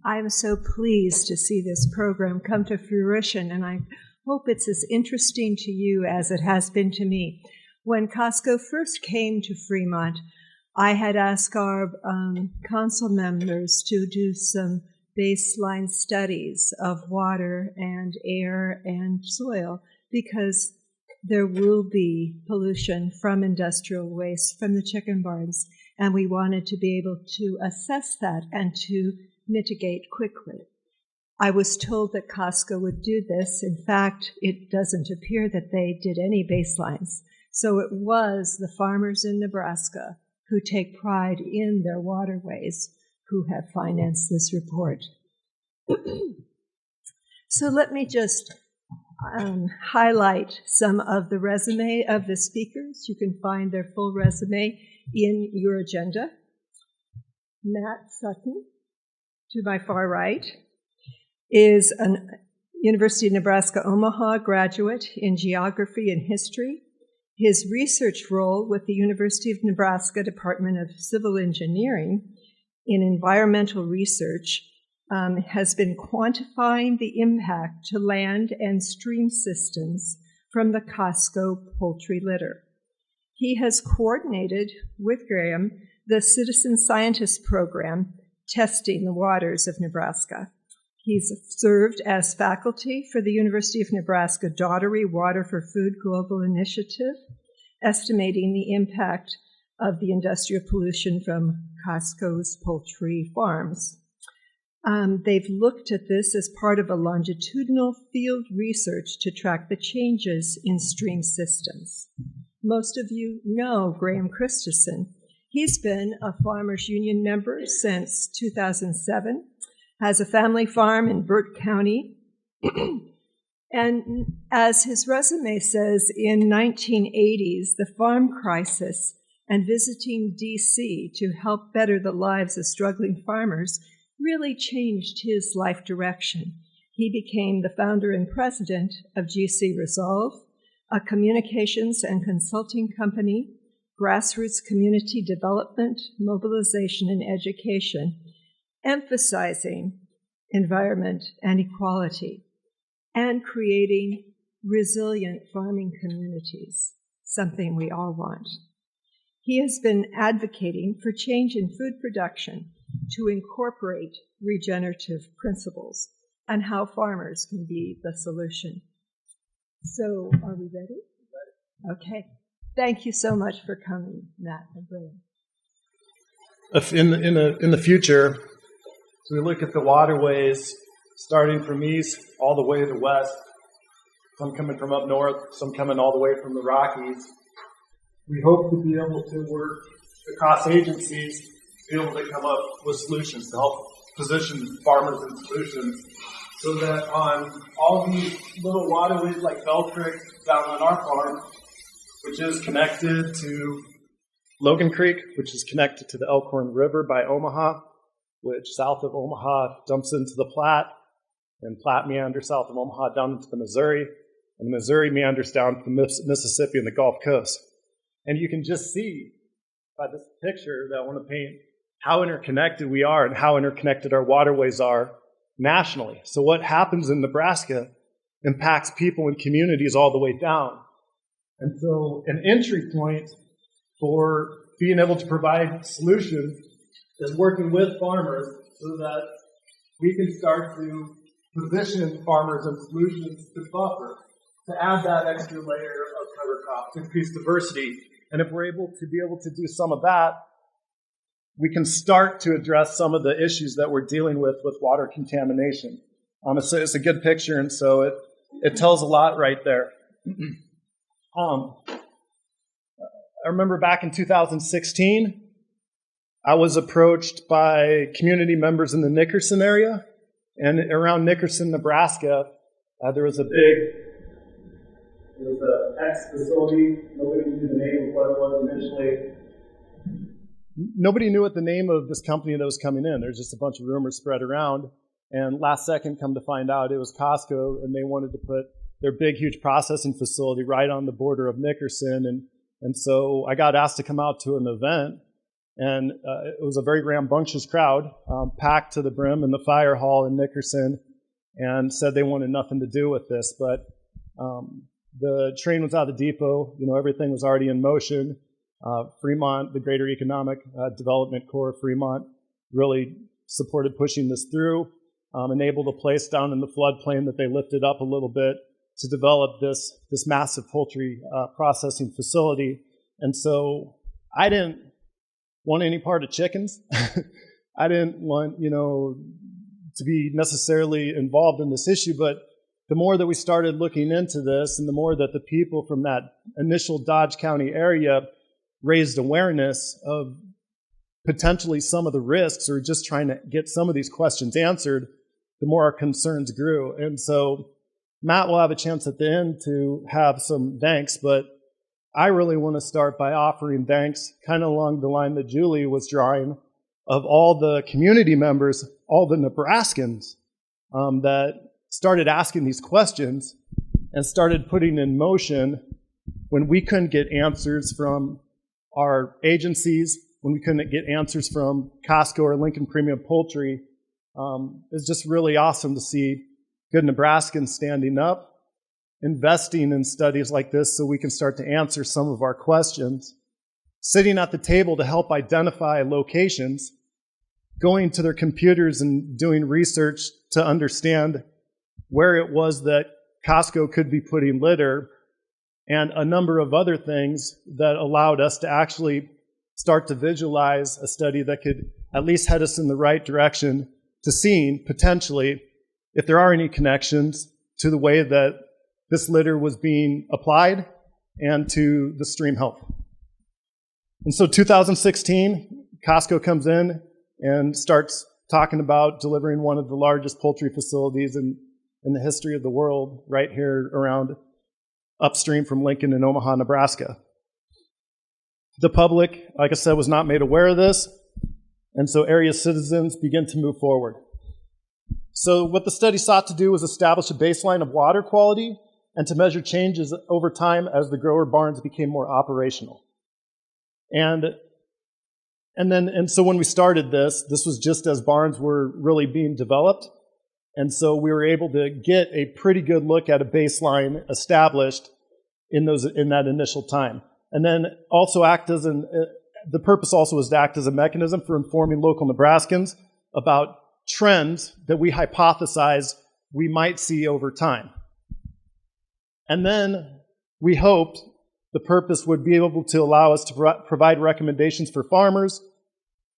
I'm so pleased to see this program come to fruition, and I hope it's as interesting to you as it has been to me. When Costco first came to Fremont, I had asked our council members to do some baseline studies of water and air and soil, because there will be pollution from industrial waste from the chicken barns, and we wanted to be able to assess that and to mitigate quickly. I was told that Costco would do this. In fact, it doesn't appear that they did any baselines. So it was the farmers in Nebraska who take pride in their waterways who have financed this report. So let me just highlight some of the resume of the speakers. You can find their full resume in your agenda. Matt Sutton, to my far right, is a University of Nebraska Omaha graduate in geography and history. His research role with the University of Nebraska Department of Civil Engineering in environmental research has been quantifying the impact to land and stream systems from the Costco poultry litter. He has coordinated with Graham the Citizen Scientist Program testing the waters of Nebraska. He's served as faculty for the University of Nebraska Daughtery Water for Food Global Initiative, estimating the impact of the industrial pollution from Costco's poultry farms. They've looked at this as part of a longitudinal field research to track the changes in stream systems. Most of you know Graham Christensen. He's been a Farmers Union member since 2007, has a family farm in Burt County, and as his resume says, in 1980s, the farm crisis and visiting D.C. to help better the lives of struggling farmers really changed his life direction. He became the founder and president of GC Resolve, a communications and consulting company, grassroots community development, mobilization, and education, emphasizing environment and equality, and creating resilient farming communities, something we all want. He has been advocating for change in food production to incorporate regenerative principles and how farmers can be the solution. So, are we ready? Okay. Thank you so much for coming, Matt and Graham. In the future, so we look at the waterways starting from east all the way to west, some coming from up north, some coming all the way from the Rockies. We hope to be able to work across agencies, be able to come up with solutions to help position farmers in solutions, so that on all these little waterways like Bell Creek down on our farm, which is connected to Logan Creek, which is connected to the Elkhorn River by Omaha, which south of Omaha dumps into the Platte, and Platte meanders south of Omaha down into the Missouri, and the Missouri meanders down to the Mississippi and the Gulf Coast. And you can just see by this picture that I want to paint how interconnected we are and how interconnected our waterways are nationally. So what happens in Nebraska impacts people and communities all the way down. And so an entry point for being able to provide solutions is working with farmers so that we can start to position farmers and solutions to buffer, to add that extra layer of cover crop, to increase diversity. And if we're able to do some of that, we can start to address some of the issues that we're dealing with water contamination. It's a good picture, and so it tells a lot right there. I remember back in 2016, I was approached by community members in the Nickerson area, and around Nickerson, Nebraska, there was an X facility. Nobody knew the name of what it was initially. Nobody knew what the name of this company that was coming in. There's just a bunch of rumors spread around, and last second, come to find out, it was Costco, and they wanted to put their big, huge processing facility right on the border of Nickerson, and so I got asked to come out to an event, And it was a very rambunctious crowd, packed to the brim in the fire hall in Nickerson, and said they wanted nothing to do with this. But the train was out of the depot. Everything was already in motion. Fremont, the Greater Economic Development Corps of Fremont, really supported pushing this through, enabled a place down in the floodplain that they lifted up a little bit to develop this massive poultry processing facility. And so I didn't want any part of chickens. I didn't want, to be necessarily involved in this issue, but the more that we started looking into this and the more that the people from that initial Dodge County area raised awareness of potentially some of the risks or just trying to get some of these questions answered, the more our concerns grew. And so Matt will have a chance at the end to have some thanks, but I really want to start by offering thanks kind of along the line that Julie was drawing of all the community members, all the Nebraskans that started asking these questions and started putting in motion when we couldn't get answers from our agencies, when we couldn't get answers from Costco or Lincoln Premium Poultry. It's just really awesome to see good Nebraskans standing up, investing in studies like this so we can start to answer some of our questions, sitting at the table to help identify locations, going to their computers and doing research to understand where it was that Costco could be putting litter, and a number of other things that allowed us to actually start to visualize a study that could at least head us in the right direction to seeing potentially if there are any connections to the way that this litter was being applied and to the stream health. And so 2016, Costco comes in and starts talking about delivering one of the largest poultry facilities in the history of the world right here around upstream from Lincoln in Omaha, Nebraska. The public, like I said, was not made aware of this, and so area citizens begin to move forward. So what the study sought to do was establish a baseline of water quality and to measure changes over time as the grower barns became more operational. And so when we started this was just as barns were really being developed. And so we were able to get a pretty good look at a baseline established in that initial time. And then also the purpose also was to act as a mechanism for informing local Nebraskans about trends that we hypothesized we might see over time. And then we hoped the purpose would be able to allow us to provide recommendations for farmers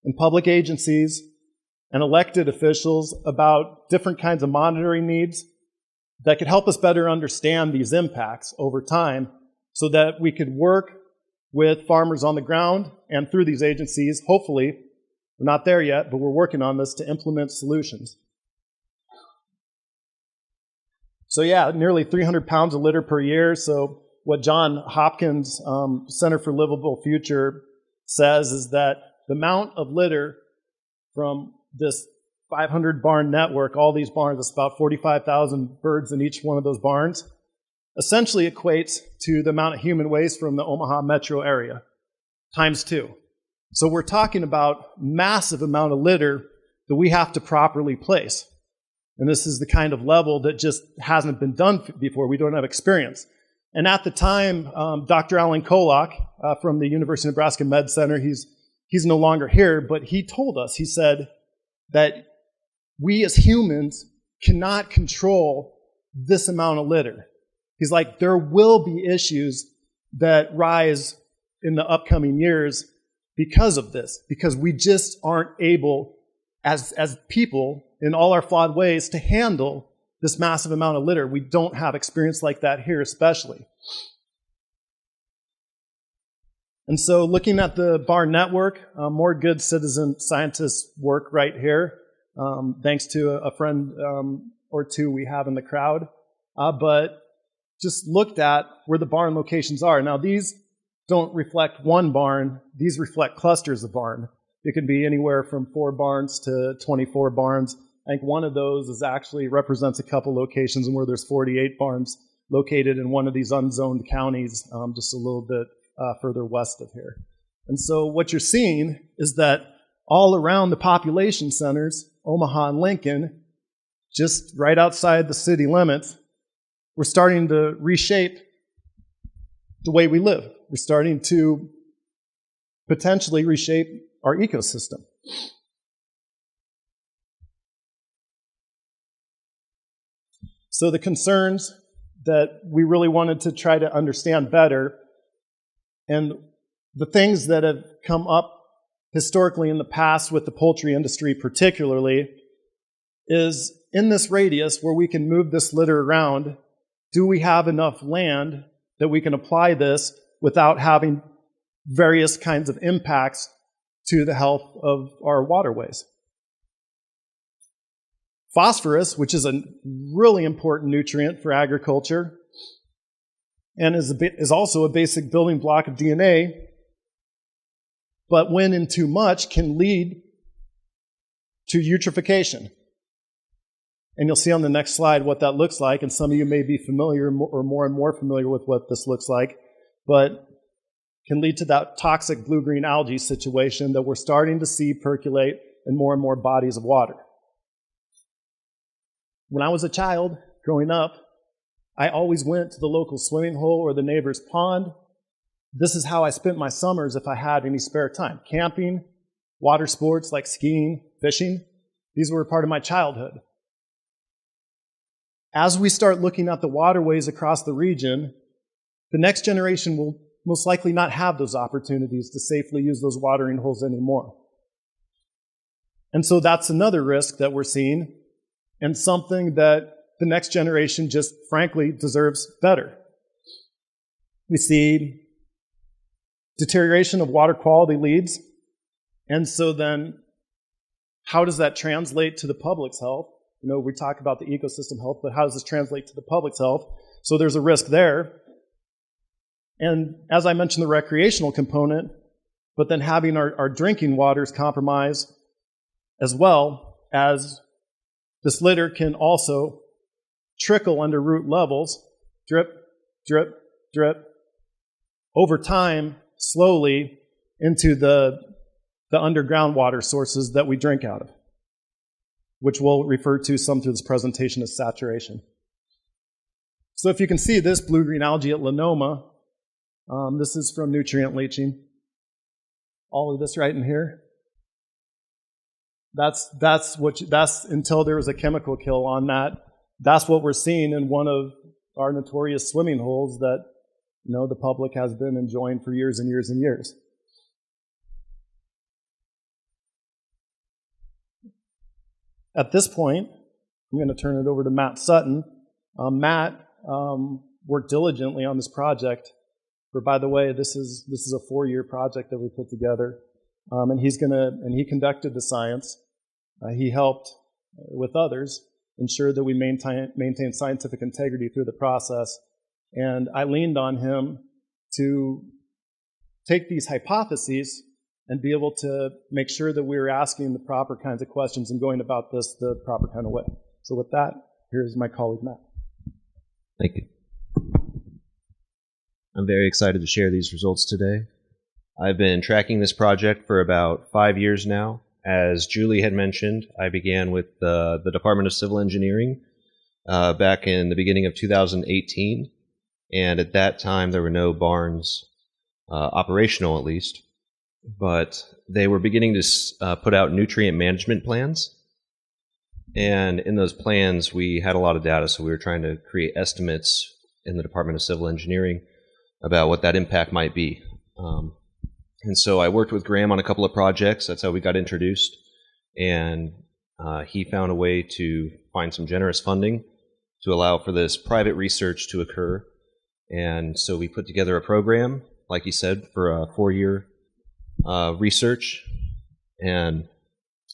and public agencies and elected officials about different kinds of monitoring needs that could help us better understand these impacts over time so that we could work with farmers on the ground and through these agencies, hopefully, we're not there yet, but we're working on this to implement solutions. So yeah, nearly 300 pounds of litter per year. So what John Hopkins Center for Livable Future says is that the amount of litter from this 500 barn network, all these barns, it's about 45,000 birds in each one of those barns, essentially equates to the amount of human waste from the Omaha metro area, times 2. So we're talking about massive amount of litter that we have to properly place. And this is the kind of level that just hasn't been done before. We don't have experience. And at the time, Dr. Alan Kolak from the University of Nebraska Med Center, he's no longer here, but he told us, he said that we as humans cannot control this amount of litter. He's like, there will be issues that rise in the upcoming years because of this, because we just aren't able, as people, in all our flawed ways, to handle this massive amount of litter. We don't have experience like that here, especially. And so looking at the barn network, more good citizen scientist work right here, thanks to a friend or two we have in the crowd, but just looked at where the barn locations are. Now, these don't reflect one barn. These reflect clusters of barn. It could be anywhere from 4 barns to 24 barns. I think one of those actually represents a couple locations where there's 48 barns located in one of these unzoned counties, just a little bit further west of here. And so what you're seeing is that all around the population centers, Omaha and Lincoln, just right outside the city limits, we're starting to reshape the way we live. We're starting to potentially reshape our ecosystem. So the concerns that we really wanted to try to understand better, and the things that have come up historically in the past with the poultry industry particularly, is in this radius where we can move this litter around, do we have enough land that we can apply this without having various kinds of impacts to the health of our waterways? Phosphorus, which is a really important nutrient for agriculture and is also a basic building block of DNA, but when in too much can lead to eutrophication. And you'll see on the next slide what that looks like, and some of you may be familiar or more and more familiar with what this looks like, but can lead to that toxic blue-green algae situation that we're starting to see percolate in more and more bodies of water. When I was a child growing up, I always went to the local swimming hole or the neighbor's pond. This is how I spent my summers if I had any spare time. Camping, water sports like skiing, fishing, these were a part of my childhood. As we start looking at the waterways across the region, the next generation will most likely not have those opportunities to safely use those watering holes anymore. And so that's another risk that we're seeing, and something that the next generation just frankly deserves better. We see deterioration of water quality leads, and so then how does that translate to the public's health? You know, we talk about the ecosystem health, but how does this translate to the public's health? So there's a risk there. And as I mentioned, the recreational component, but then having our drinking waters compromised as well, as this litter can also trickle under root levels, drip, drip, drip, over time, slowly, into the underground water sources that we drink out of, which we'll refer to some through this presentation as saturation. So if you can see this blue-green algae at Lenoma, this is from nutrient leaching. All of this right in here. That's until there was a chemical kill on that. That's what we're seeing in one of our notorious swimming holes that, you know, the public has been enjoying for years and years and years. At this point, I'm going to turn it over to Matt Sutton. Matt worked diligently on this project. For, by the way, this is a 4-year project that we put together, and he conducted the science. He helped with others ensure that we maintain scientific integrity through the process, and I leaned on him to take these hypotheses and be able to make sure that we were asking the proper kinds of questions and going about this the proper kind of way. So with that, here's my colleague, Matt. Thank you. I'm very excited to share these results today. I've been tracking this project for about 5 years now. As Julie had mentioned, I began with the Department of Civil Engineering back in the beginning of 2018. And at that time, there were no barns, operational at least. But they were beginning to put out nutrient management plans. And in those plans, we had a lot of data, so we were trying to create estimates in the Department of Civil Engineering about what that impact might be. And so I worked with Graham on a couple of projects. That's how we got introduced. And he found a way to find some generous funding to allow for this private research to occur. And so we put together a program, like he said, for a 4-year research. And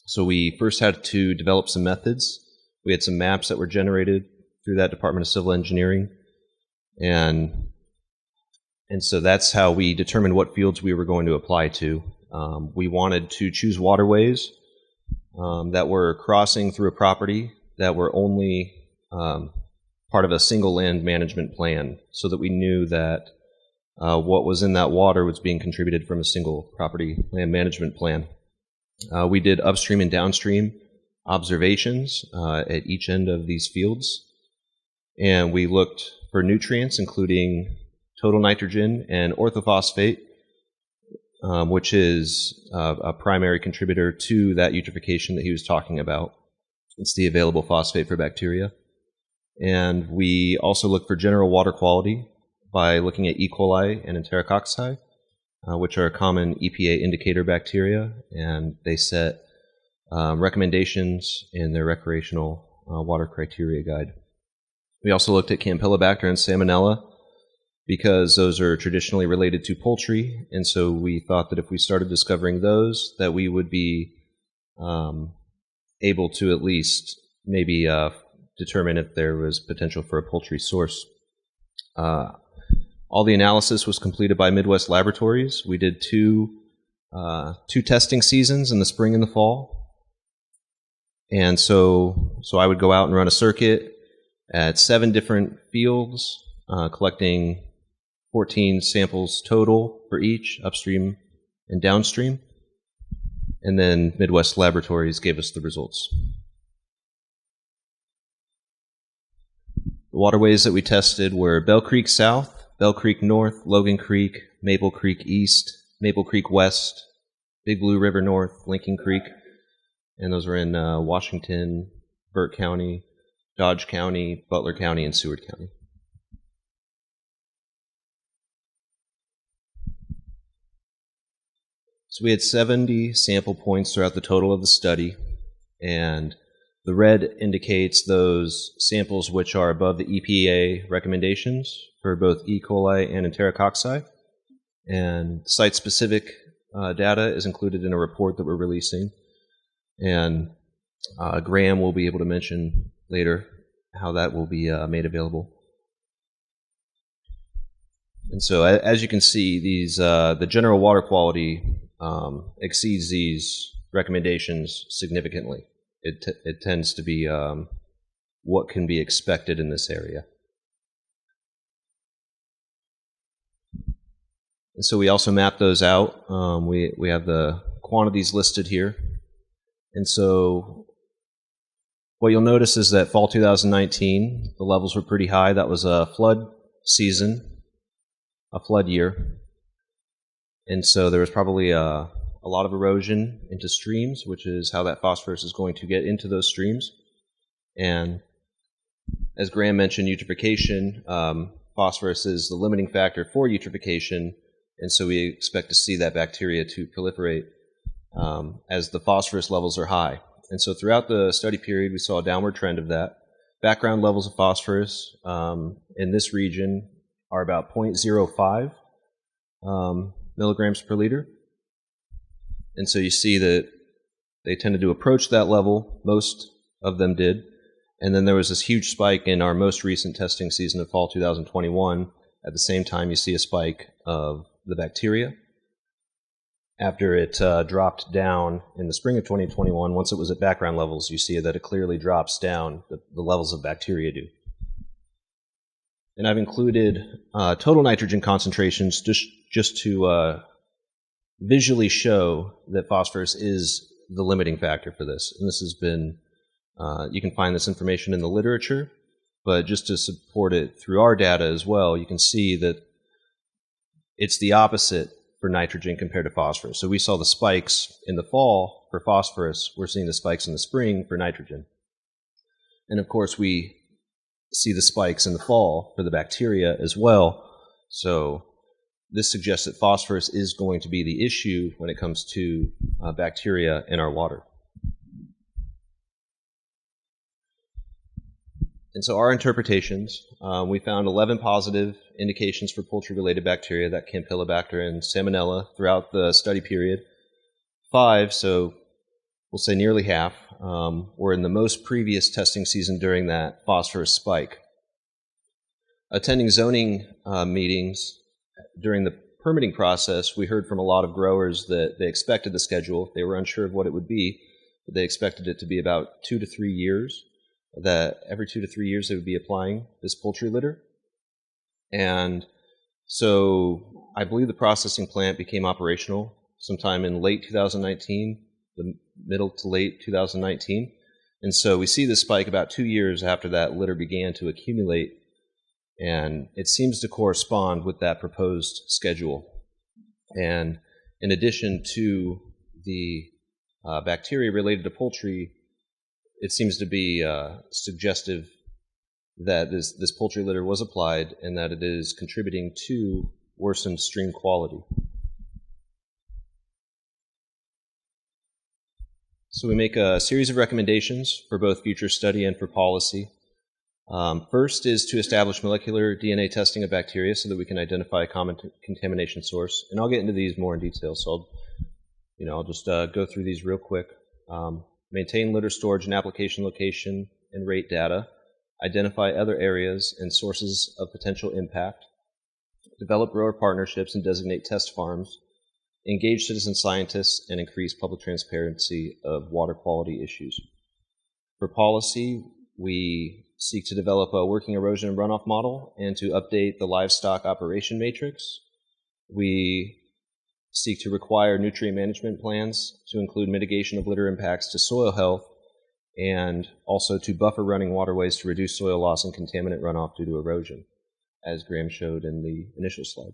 so we first had to develop some methods. We had some maps that were generated through that Department of Civil Engineering. And so that's how we determined what fields we were going to apply to. We wanted to choose waterways that were crossing through a property that were only part of a single land management plan, so that we knew that what was in that water was being contributed from a single property land management plan. We did upstream and downstream observations at each end of these fields, and we looked for nutrients, including total nitrogen and orthophosphate, which is a primary contributor to that eutrophication that he was talking about. It's the available phosphate for bacteria. And we also looked for general water quality by looking at E. coli and Enterococci, which are common EPA indicator bacteria, and they set recommendations in their recreational water criteria guide. We also looked at Campylobacter and Salmonella because those are traditionally related to poultry, and so we thought that if we started discovering those, that we would be able to at least maybe determine if there was potential for a poultry source. All the analysis was completed by Midwest Laboratories. We did two testing seasons in the spring and the fall. And so I would go out and run a circuit at 7 different fields, collecting 14 samples total for each, upstream and downstream. And then Midwest Laboratories gave us the results. The waterways that we tested were Bell Creek South, Bell Creek North, Logan Creek, Maple Creek East, Maple Creek West, Big Blue River North, Lincoln Creek, and those were in Washington, Burke County, Dodge County, Butler County, and Seward County. So we had 70 sample points throughout the total of the study, and the red indicates those samples which are above the EPA recommendations for both E. coli and Enterococci. And site-specific data is included in a report that we're releasing. And Graham will be able to mention later how that will be made available. And so as you can see, these the general water quality exceeds these recommendations significantly. It tends to be what can be expected in this area. And so we also map those out. We have the quantities listed here. And so what you'll notice is that fall 2019, the levels were pretty high. That was a flood season, a flood year. And so there was probably a lot of erosion into streams, which is how that phosphorus is going to get into those streams. And as Graham mentioned, eutrophication, phosphorus is the limiting factor for eutrophication, and so we expect to see that bacteria to proliferate as the phosphorus levels are high. And so throughout the study period, we saw a downward trend of that. Background levels of phosphorus in this region are about 0.05 milligrams per liter. And so you see that they tended to approach that level. Most of them did. And then there was this huge spike in our most recent testing season of fall 2021. At the same time, you see a spike of the bacteria. After it dropped down in the spring of 2021, once it was at background levels, you see that it clearly drops down, the levels of bacteria do. And I've included total nitrogen concentrations just to visually show that phosphorus is the limiting factor for this. And this has been, you can find this information in the literature, but just to support it through our data as well, you can see that it's the opposite for nitrogen compared to phosphorus. So we saw the spikes in the fall for phosphorus. We're seeing the spikes in the spring for nitrogen. And of course, we see the spikes in the fall for the bacteria as well. So this suggests that phosphorus is going to be the issue when it comes to bacteria in our water. And so our interpretations, we found 11 positive indications for poultry-related bacteria, that Campylobacter and Salmonella, throughout the study period. 5, so we'll say nearly half, were in the most previous testing season during that phosphorus spike. Attending zoning meetings during the permitting process, we heard from a lot of growers that they expected the schedule. They were unsure of what it would be, but they expected it to be about 2 to 3 years, that every 2 to 3 years they would be applying this poultry litter. And So I believe the processing plant became operational sometime in late 2019, the middle to late 2019. And so we see this spike about 2 years after that litter began to accumulate, and it seems to correspond with that proposed schedule. And in addition to the bacteria related to poultry, it seems to be suggestive that this poultry litter was applied and that it is contributing to worsened stream quality. So we make a series of recommendations for both future study and for policy. First is to establish molecular DNA testing of bacteria so that we can identify a common contamination source. And I'll get into these more in detail, so I'll just go through these real quick. Maintain litter storage and application location and rate data. Identify other areas and sources of potential impact. Develop grower partnerships and designate test farms. Engage citizen scientists and increase public transparency of water quality issues. For policy, we seek to develop a working erosion and runoff model and to update the livestock operation matrix. We seek to require nutrient management plans to include mitigation of litter impacts to soil health and also to buffer running waterways to reduce soil loss and contaminant runoff due to erosion, as Graham showed in the initial slide.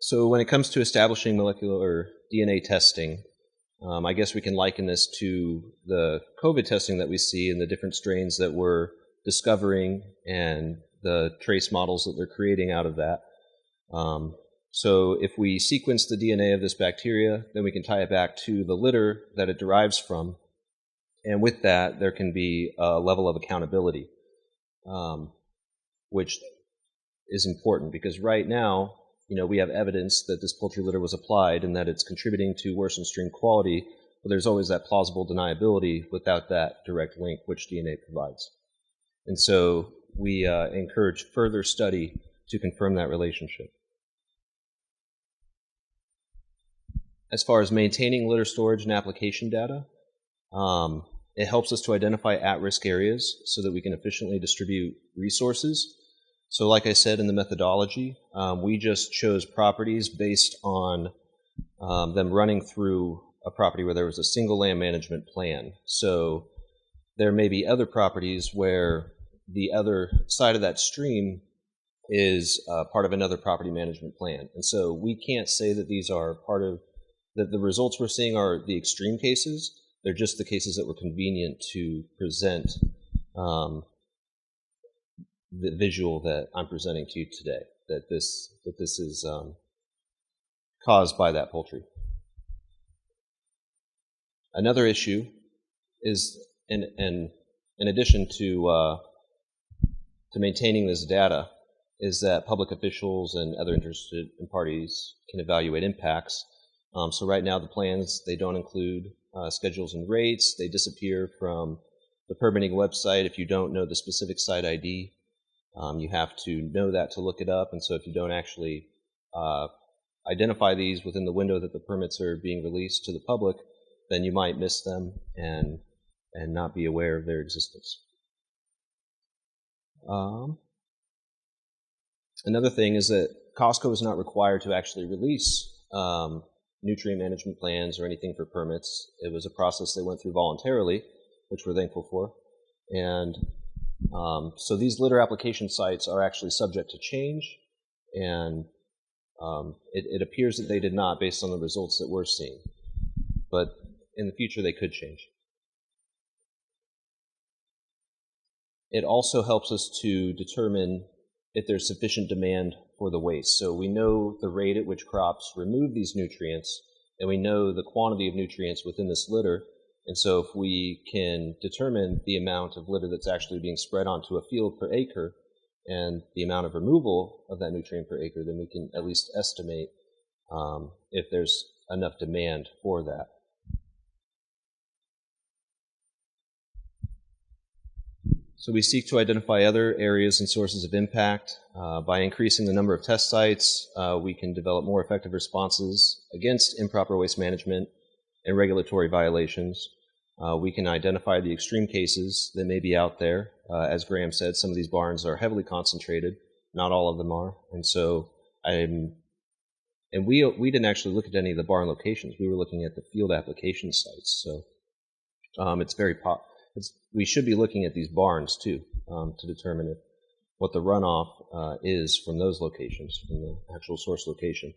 So when it comes to establishing molecular DNA testing, I guess we can liken this to the COVID testing that we see in the different strains that we're discovering and the trace models that they're creating out of that. So if we sequence the DNA of this bacteria, then we can tie it back to the litter that it derives from. And with that, there can be a level of accountability, which is important because right now, we have evidence that this poultry litter was applied and that it's contributing to worsened stream quality, but there's always that plausible deniability without that direct link which DNA provides. And so we encourage further study to confirm that relationship. As far as maintaining litter storage and application data, it helps us to identify at-risk areas so that we can efficiently distribute resources. So like I said in the methodology, we just chose properties based on them running through a property where there was a single land management plan. So there may be other properties where the other side of that stream is part of another property management plan. And so we can't say that these are that the results we're seeing are the extreme cases. They're just the cases that were convenient to present the visual that I'm presenting to you today, that this is caused by that poultry. Another issue is, in addition to maintaining this data, is that public officials and other interested parties can evaluate impacts. So right now the plans, they don't include schedules and rates. They disappear from the permitting website if you don't know the specific site ID. You have to know that to look it up, and so if you don't actually identify these within the window that the permits are being released to the public, then you might miss them and not be aware of their existence. Another thing is that Costco is not required to actually release nutrient management plans or anything for permits. It was a process they went through voluntarily, which we're thankful for. And so these litter application sites are actually subject to change, and it appears that they did not based on the results that we're seeing. But in the future, they could change. It also helps us to determine if there's sufficient demand for the waste. So we know the rate at which crops remove these nutrients, and we know the quantity of nutrients within this litter. And so if we can determine the amount of litter that's actually being spread onto a field per acre and the amount of removal of that nutrient per acre, then we can at least estimate if there's enough demand for that. So we seek to identify other areas and sources of impact. By increasing the number of test sites, we can develop more effective responses against improper waste management and regulatory violations. We can identify the extreme cases that may be out there. As Graham said, some of these barns are heavily concentrated. Not all of them are. And so we didn't actually look at any of the barn locations. We were looking at the field application sites. So we should be looking at these barns too to determine what the runoff is from those locations, from the actual source location.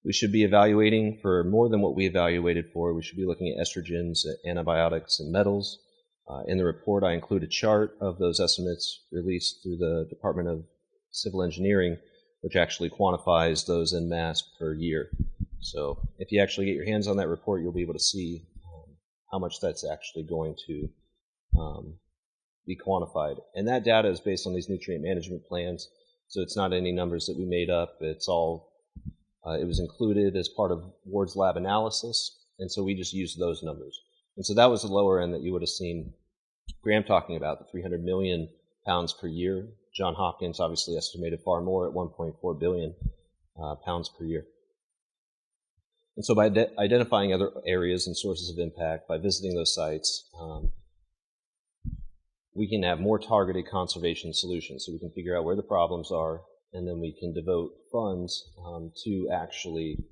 We should be evaluating for more than what we evaluated for. We should be looking at estrogens, antibiotics, and metals. In the report, I include a chart of those estimates released through the Department of Civil Engineering, which actually quantifies those en masse per year. So if you actually get your hands on that report, you'll be able to see how much that's actually going to be quantified. And that data is based on these nutrient management plans, so it's not any numbers that we made up. It's all it was included as part of Ward's lab analysis, and so we just used those numbers. And so that was the lower end that you would have seen Graham talking about, the 300 million pounds per year. John Hopkins obviously estimated far more at 1.4 billion pounds per year. And so by identifying other areas and sources of impact, by visiting those sites, we can have more targeted conservation solutions. So we can figure out where the problems are, and then we can devote funds to actually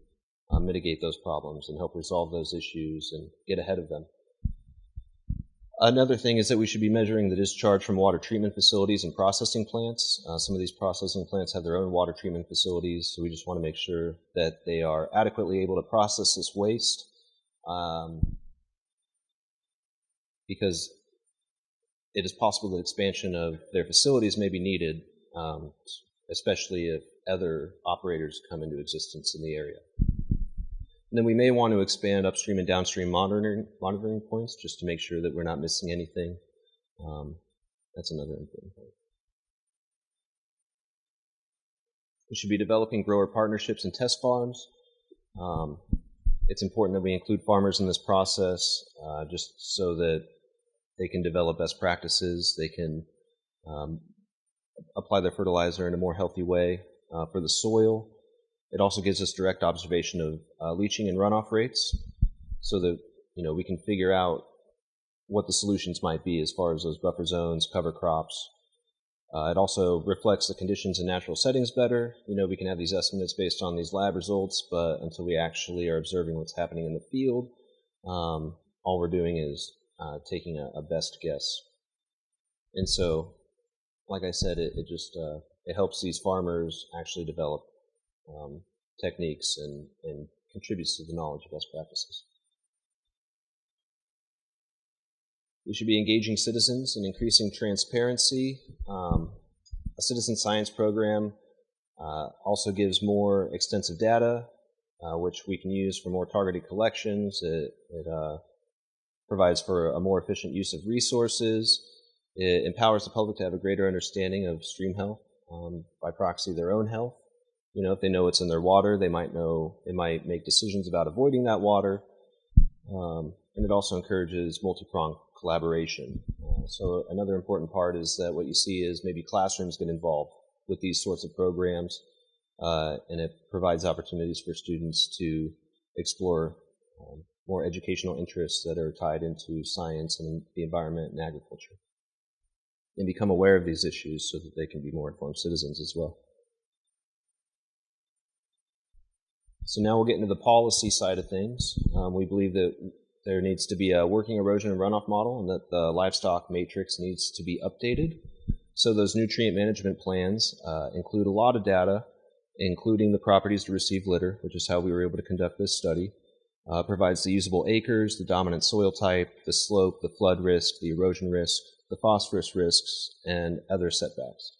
mitigate those problems and help resolve those issues and get ahead of them. Another thing is that we should be measuring the discharge from water treatment facilities and processing plants. Some of these processing plants have their own water treatment facilities, so we just want to make sure that they are adequately able to process this waste, because it is possible that expansion of their facilities may be needed, especially if other operators come into existence in the area. And then we may want to expand upstream and downstream monitoring points just to make sure that we're not missing anything. That's another important point. We should be developing grower partnerships and test farms. It's important that we include farmers in this process just so that they can develop best practices. They can apply their fertilizer in a more healthy way for the soil. It also gives us direct observation of leaching and runoff rates so that we can figure out what the solutions might be as far as those buffer zones, cover crops. It also reflects the conditions in natural settings better. We can have these estimates based on these lab results, but until we actually are observing what's happening in the field, all we're doing is taking a best guess. And so, like I said, it helps these farmers actually develop techniques and contributes to the knowledge of best practices. We should be engaging citizens and increasing transparency. A citizen science program also gives more extensive data, which we can use for more targeted collections. It provides for a more efficient use of resources. It empowers the public to have a greater understanding of stream health, by proxy their own health. If they know what's in their water, they might make decisions about avoiding that water. And it also encourages multi-pronged collaboration. So another important part is that what you see is maybe classrooms get involved with these sorts of programs, and it provides opportunities for students to explore more educational interests that are tied into science and the environment and agriculture, and become aware of these issues so that they can be more informed citizens as well. So now we'll get into the policy side of things. We believe that there needs to be a working erosion and runoff model, and that the livestock matrix needs to be updated. So those nutrient management plans include a lot of data, including the properties to receive litter, which is how we were able to conduct this study. Provides the usable acres, the dominant soil type, the slope, the flood risk, the erosion risk, the phosphorus risks, and other setbacks,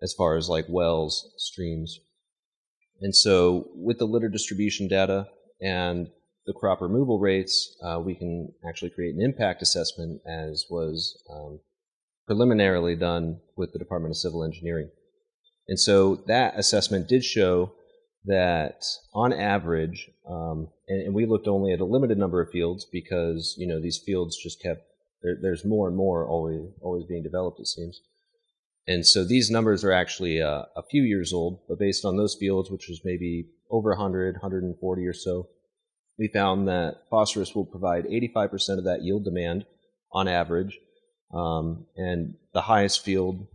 as far as like wells, streams. And so with the litter distribution data and the crop removal rates, we can actually create an impact assessment, as was preliminarily done with the Department of Civil Engineering. And so that assessment did show that on average, and we looked only at a limited number of fields because, these fields just there's more and more always being developed, it seems. And so these numbers are actually a few years old, but based on those fields, which was maybe over 100, 140 or so, we found that phosphorus will provide 85% of that yield demand on average, and the highest field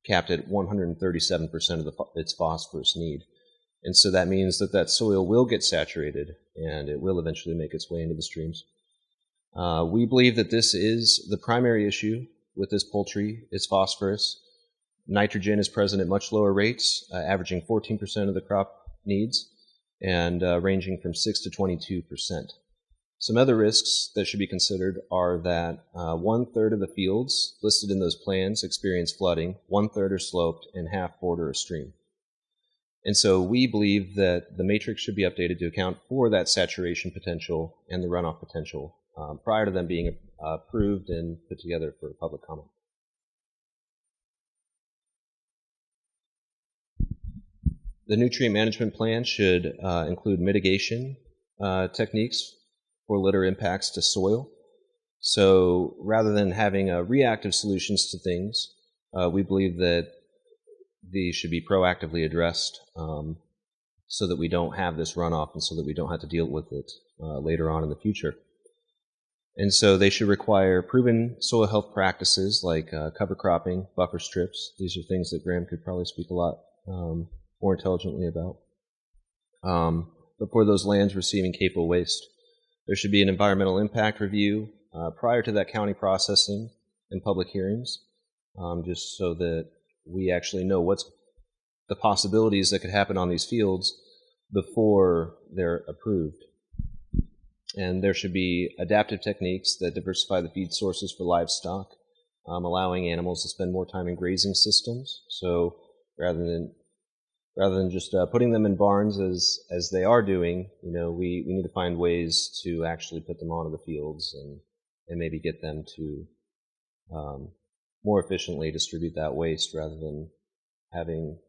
capped at 137% of its phosphorus need. And so that means that that soil will get saturated, and it will eventually make its way into the streams. We believe that this is the primary issue with this poultry, is phosphorus. Nitrogen is present at much lower rates, averaging 14% of the crop needs, and ranging from 6 to 22%. Some other risks that should be considered are that 1/3 of the fields listed in those plans experience flooding, 1/3 are sloped, and half border a stream. And so we believe that the matrix should be updated to account for that saturation potential and the runoff potential prior to them being approved and put together for public comment. The nutrient management plan should include mitigation techniques for litter impacts to soil. So rather than having reactive solutions to things, we believe that these should be proactively addressed so that we don't have this runoff and so that we don't have to deal with it later on in the future. And so they should require proven soil health practices like cover cropping, buffer strips. These are things that Graham could probably speak a lot more intelligently about. But for those lands receiving CAPO waste, there should be an environmental impact review prior to that county processing and public hearings, just so that we actually know what's the possibilities that could happen on these fields before they're approved. And there should be adaptive techniques that diversify the feed sources for livestock, allowing animals to spend more time in grazing systems. So rather than just putting them in barns as they are doing, we need to find ways to actually put them onto the fields and maybe get them to more efficiently distribute that waste rather than having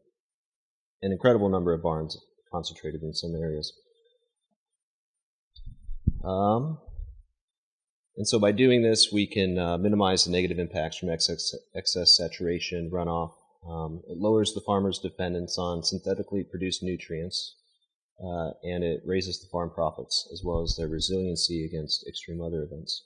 an incredible number of barns concentrated in some areas. And so by doing this, we can minimize the negative impacts from excess saturation, runoff. It lowers the farmer's dependence on synthetically produced nutrients, and it raises the farm profits as well as their resiliency against extreme weather events.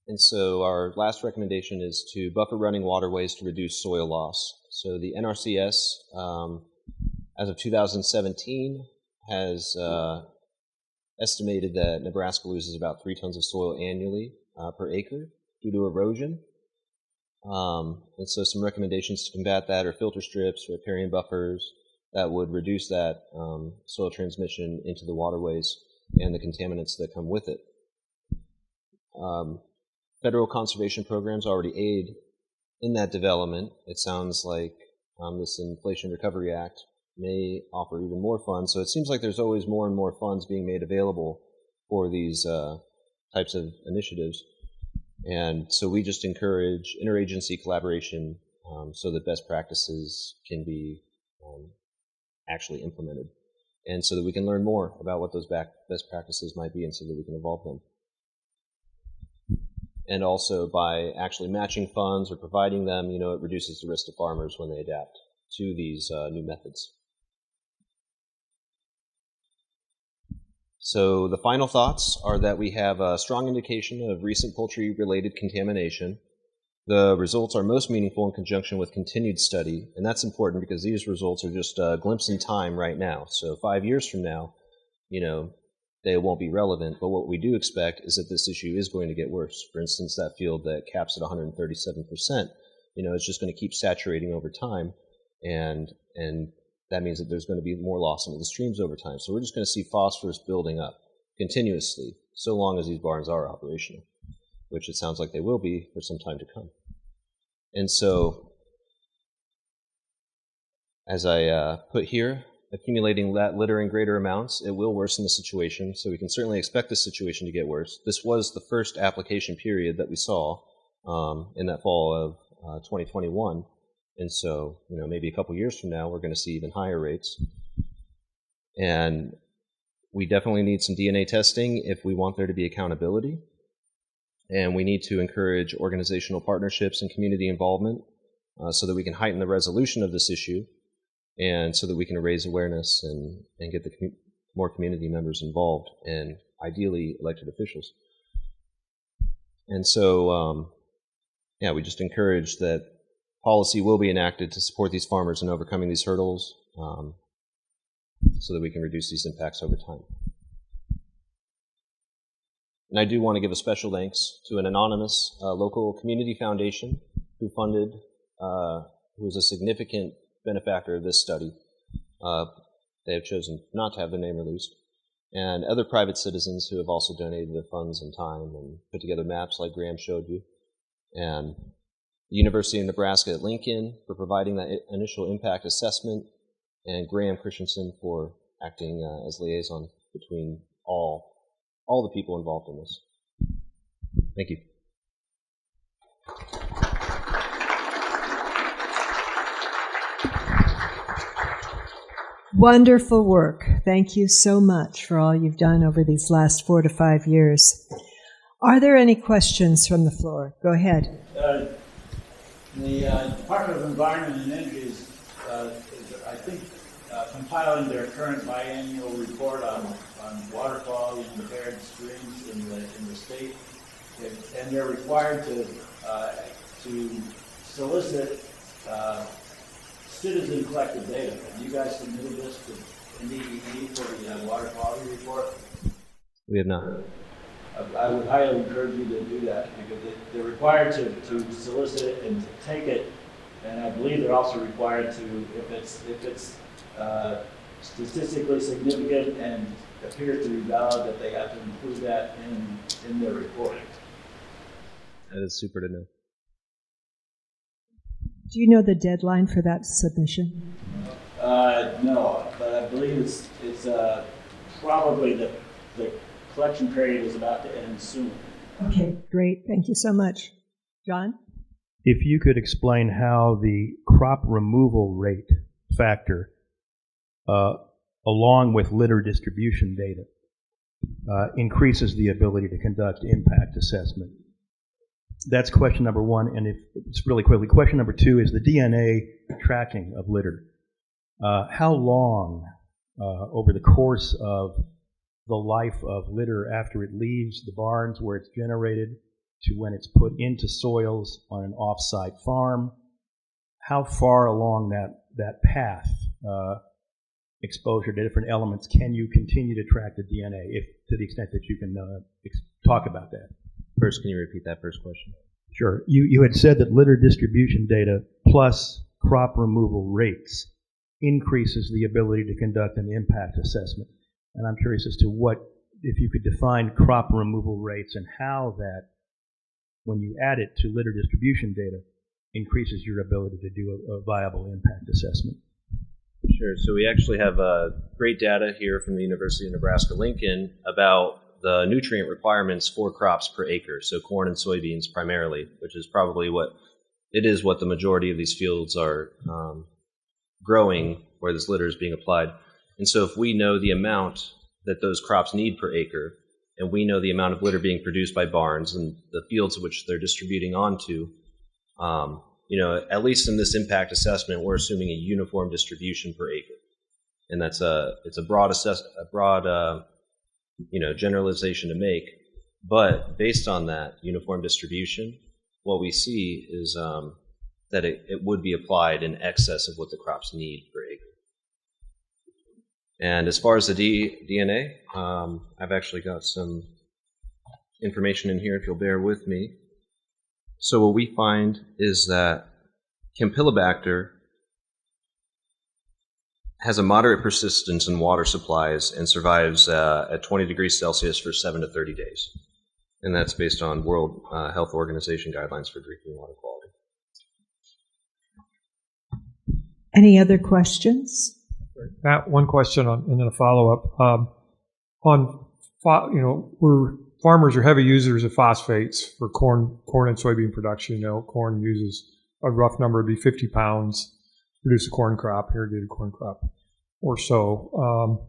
And so our last recommendation is to buffer running waterways to reduce soil loss. So the NRCS, as of 2017, has estimated that Nebraska loses about 3 tons of soil annually per acre due to erosion. And so some recommendations to combat that are filter strips, riparian buffers that would reduce that soil transmission into the waterways and the contaminants that come with it. Federal conservation programs already aid in that development. It sounds like this Inflation Recovery Act may offer even more funds. So it seems like there's always more and more funds being made available for these types of initiatives. And so we just encourage interagency collaboration so that best practices can be actually implemented. And so that we can learn more about what those best practices might be and so that we can evolve them. And also by actually matching funds or providing them, it reduces the risk to farmers when they adapt to these new methods. So the final thoughts are that we have a strong indication of recent poultry-related contamination. The results are most meaningful in conjunction with continued study, and that's important because these results are just a glimpse in time right now. So 5 years from now, they won't be relevant, but what we do expect is that this issue is going to get worse. For instance, that field that caps at 137%, it's just going to keep saturating over time, and that means that there's going to be more loss into the streams over time. So we're just going to see phosphorus building up continuously, so long as these barns are operational, which it sounds like they will be for some time to come. And so, as I put here, accumulating that litter in greater amounts, it will worsen the situation, so we can certainly expect this situation to get worse. This was the first application period that we saw in that fall of 2021, and so maybe a couple years from now we're going to see even higher rates. And we definitely need some DNA testing if we want there to be accountability, and we need to encourage organizational partnerships and community involvement so that we can heighten the resolution of this issue. and so that we can raise awareness and get the more community members involved, and ideally elected officials. And so, we just encourage that policy will be enacted to support these farmers in overcoming these hurdles, so that we can reduce these impacts over time. And I do want to give a special thanks to an anonymous local community foundation who funded, who was a significant benefactor of this study. They have chosen not to have their name released. And other private citizens who have also donated their funds and time and put together maps like Graham showed you. And the University of Nebraska at Lincoln for providing that initial impact assessment, and Graham Christensen for acting as liaison between all the people involved in this. Thank you. Wonderful work. Thank you so much for all you've done over these last 4 to 5 years. Are there any questions from the floor? Go ahead. The Department of Environment and Energy is I think, compiling their current biannual report on water quality in prepared streams in the state, and they're required to solicit citizen collected data. Have you guys submitted this to NeFU for the water quality report? We have not. I would highly encourage you to do that, because they're required to solicit it and to take it, and I believe they're also required to, if it's statistically significant and appears to be valid, that they have to include that in their report. That is super to know. Do you know the deadline for that submission? No, but I believe it's probably the collection period is about to end soon. Okay, great. Thank you so much. John? If you could explain how the crop removal rate factor, along with litter distribution data, increases the ability to conduct impact assessment. That's question number one, and if it's really quickly, question number two is the DNA tracking of litter. How long, over the course of the life of litter after it leaves the barns where it's generated to when it's put into soils on an off-site farm, how far along that path, exposure to different elements, can you continue to track the DNA, if to the extent that you can talk about that? First, can you repeat that first question? Sure. You had said that litter distribution data plus crop removal rates increases the ability to conduct an impact assessment. And I'm curious as to what, if you could define crop removal rates and how that, when you add it to litter distribution data, increases your ability to do a viable impact assessment. Sure. So we actually have great data here from the University of Nebraska-Lincoln about the nutrient requirements for crops per acre, so corn and soybeans primarily, which is probably what the majority of these fields are growing, where this litter is being applied. And so if we know the amount that those crops need per acre, and we know the amount of litter being produced by barns and the fields which they're distributing onto, at least in this impact assessment, we're assuming a uniform distribution per acre. And it's a broad generalization to make, but based on that uniform distribution, what we see is that it would be applied in excess of what the crops need per acre. And as far as the DNA, I've actually got some information in here if you'll bear with me. So what we find is that Campylobacter has a moderate persistence in water supplies and survives at 20 degrees Celsius for 7 to 30 days. And that's based on World Health Organization guidelines for drinking water quality. Any other questions? Matt, one question and then a follow-up. Farmers are heavy users of phosphates for corn and soybean production. Corn uses a rough number would be 50 pounds. Produce a corn crop, irrigated corn crop, or so.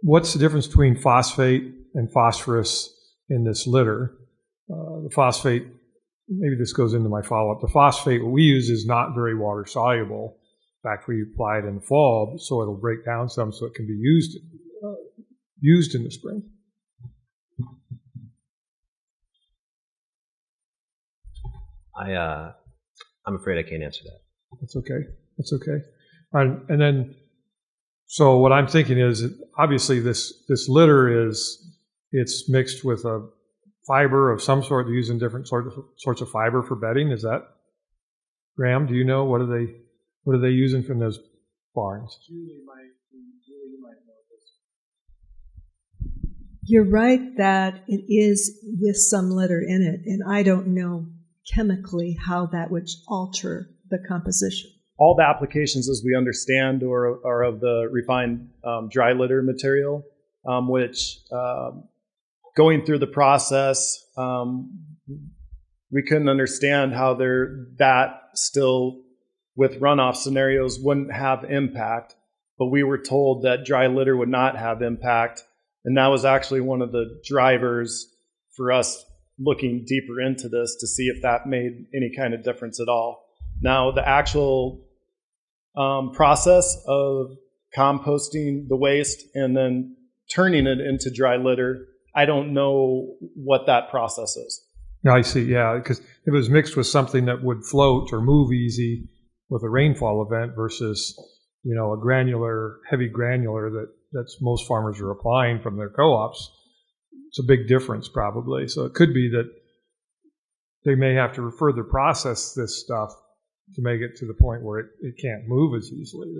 What's the difference between phosphate and phosphorus in this litter? The phosphate, maybe this goes into my follow-up. The phosphate we use is not very water soluble, In fact, we apply it in the fall so it'll break down some so it can be used in the spring. I'm afraid I can't answer that. That's okay. That's okay. And then, so what I'm thinking is, obviously this litter it's mixed with a fiber of some sort. They're using different sorts of fiber for bedding. Is that, Graham? Do you know what are they using from those barns? Julie might know this. You're right that it is with some litter in it, and I don't know chemically how that would alter the composition. All the applications, as we understand, are of the refined dry litter material, which going through the process, we couldn't understand how that still, with runoff scenarios, wouldn't have impact. But we were told that dry litter would not have impact, and that was actually one of the drivers for us looking deeper into this to see if that made any kind of difference at all. Now, the actual process of composting the waste and then turning it into dry litter, I don't know what that process is. I see, yeah, because if it was mixed with something that would float or move easy with a rainfall event versus, a heavy granular that's most farmers are applying from their co-ops, it's a big difference probably. So it could be that they may have to further process this stuff to make it to the point where it can't move as easily.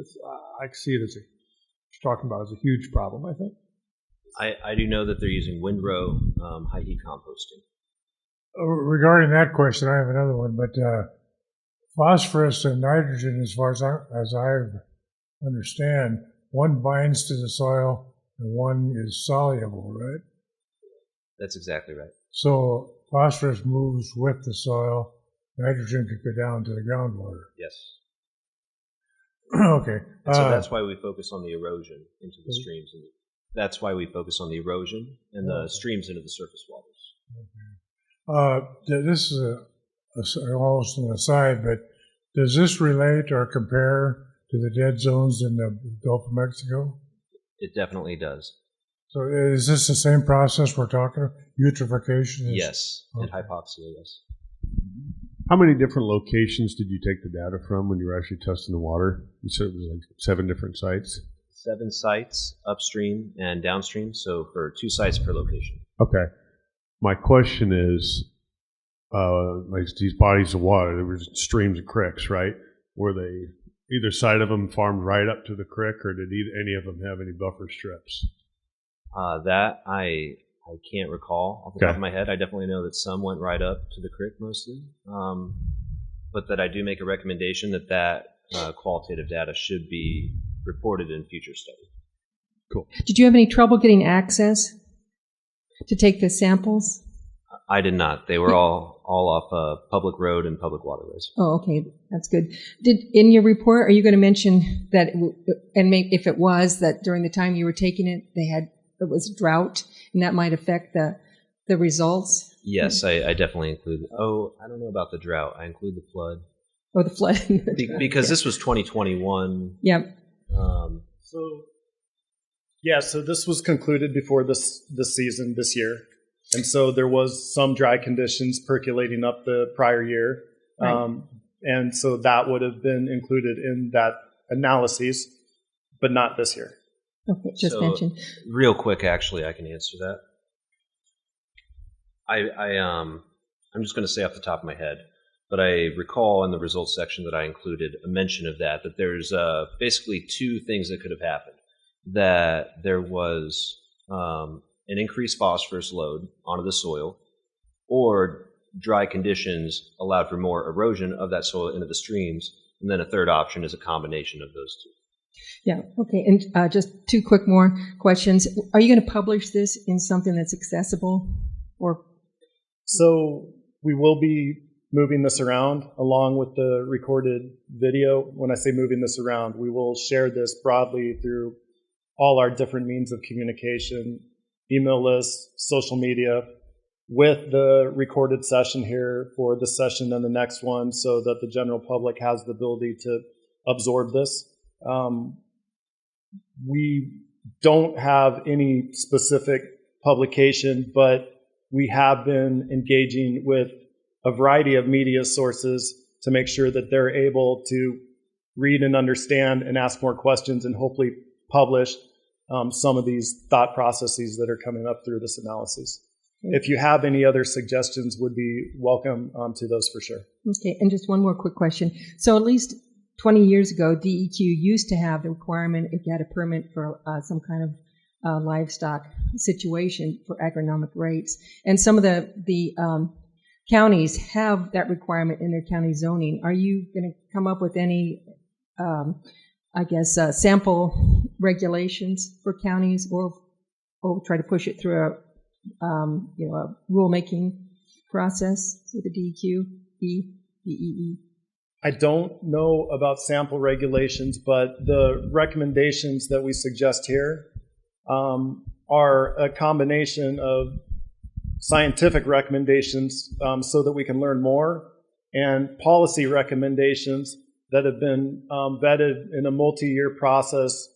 I see it as you're talking about as a huge problem, I think. I do know that they're using windrow high heat composting. Regarding that question, I have another one, but phosphorus and nitrogen, as far as I understand, one binds to the soil and one is soluble, right? That's exactly right. So phosphorus moves with the soil, nitrogen could go down to the groundwater. Yes. Okay. And so that's why we focus on the erosion into the streams. And that's why we focus on the erosion and the streams into the surface waters. Okay. This is almost an aside, but does this relate or compare to the dead zones in the Gulf of Mexico? It definitely does. So is this the same process we're talking about? Eutrophication? Yes, okay. And hypoxia, yes. How many different locations did you take the data from when you were actually testing the water? You said it was like 7 different sites? 7 sites upstream and downstream, so for 2 sites per location. Okay. My question is, like these bodies of water, there were streams and creeks, right? Were they either side of them farmed right up to the creek, or did any of them have any buffer strips? That I can't recall off the top of my head. I definitely know that some went right up to the creek mostly, but that I do make a recommendation that qualitative data should be reported in future studies. Cool. Did you have any trouble getting access to take the samples? I did not. They were all off a public road and public waterways. Oh, okay, that's good. In your report, are you going to mention that, and if it was that during the time you were taking it, it was drought, and that might affect the results? Yes, I definitely include. Oh, I don't know about the drought. I include the flood. Oh, the flood. Because this was 2021. Yeah. So this was concluded before this season this year, and so there was some dry conditions percolating up the prior year, Right. And so that would have been included in that analysis, but not this year. Okay, just mentioned. Real quick, actually, I can answer that. I'm just going to say off the top of my head, but I recall in the results section that I included a mention of that there's basically 2 things that could have happened. That there was an increased phosphorus load onto the soil, or dry conditions allowed for more erosion of that soil into the streams, and then a third option is a combination of those 2. Yeah, okay, and just 2 quick more questions. Are you going to publish this in something that's accessible? So we will be moving this around along with the recorded video. When I say moving this around, we will share this broadly through all our different means of communication, email lists, social media, with the recorded session here for this session and the next one, so that the general public has the ability to absorb this. We don't have any specific publication, but we have been engaging with a variety of media sources to make sure that they're able to read and understand and ask more questions and hopefully publish some of these thought processes that are coming up through this analysis. If you have any other suggestions, would be welcome to those for sure. Okay, and just one more quick question. So at least 20 years ago, DEQ used to have the requirement, if you had a permit for some kind of livestock situation, for agronomic rates. And some of the counties have that requirement in their county zoning. Are you going to come up with any, sample regulations for counties, or try to push it through a rulemaking process with the DEQ, DEE? I don't know about sample regulations, but the recommendations that we suggest here are a combination of scientific recommendations so that we can learn more, and policy recommendations that have been vetted in a multi-year process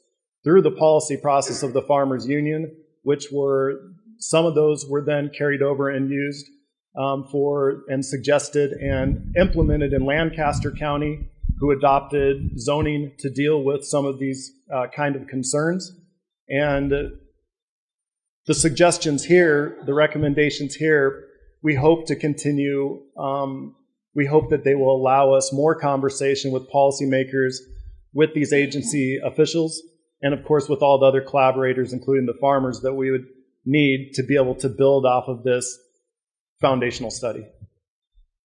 through the policy process of the Farmers Union, which were, some of those were then carried over and used and suggested and implemented in Lancaster County, who adopted zoning to deal with some of these kind of concerns. And the suggestions here, the recommendations here, we hope to continue. We hope that they will allow us more conversation with policymakers, with these agency officials, and of course with all the other collaborators, including the farmers, that we would need to be able to build off of this foundational study.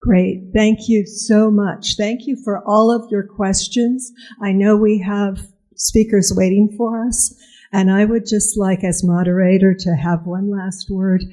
Great. Thank you so much. Thank you for all of your questions. I know we have speakers waiting for us, and I would just like, as moderator, to have one last word.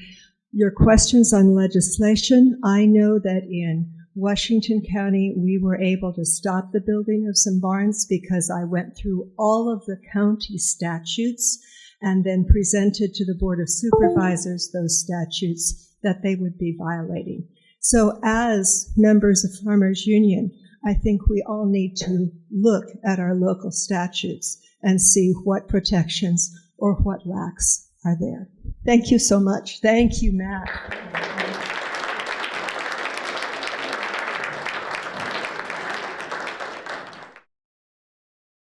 Your questions on legislation, I know that in Washington County, we were able to stop the building of some barns because I went through all of the county statutes and then presented to the Board of Supervisors those statutes that they would be violating. So as members of Farmers Union, I think we all need to look at our local statutes and see what protections or what lacks are there. Thank you so much. Thank you, Matt.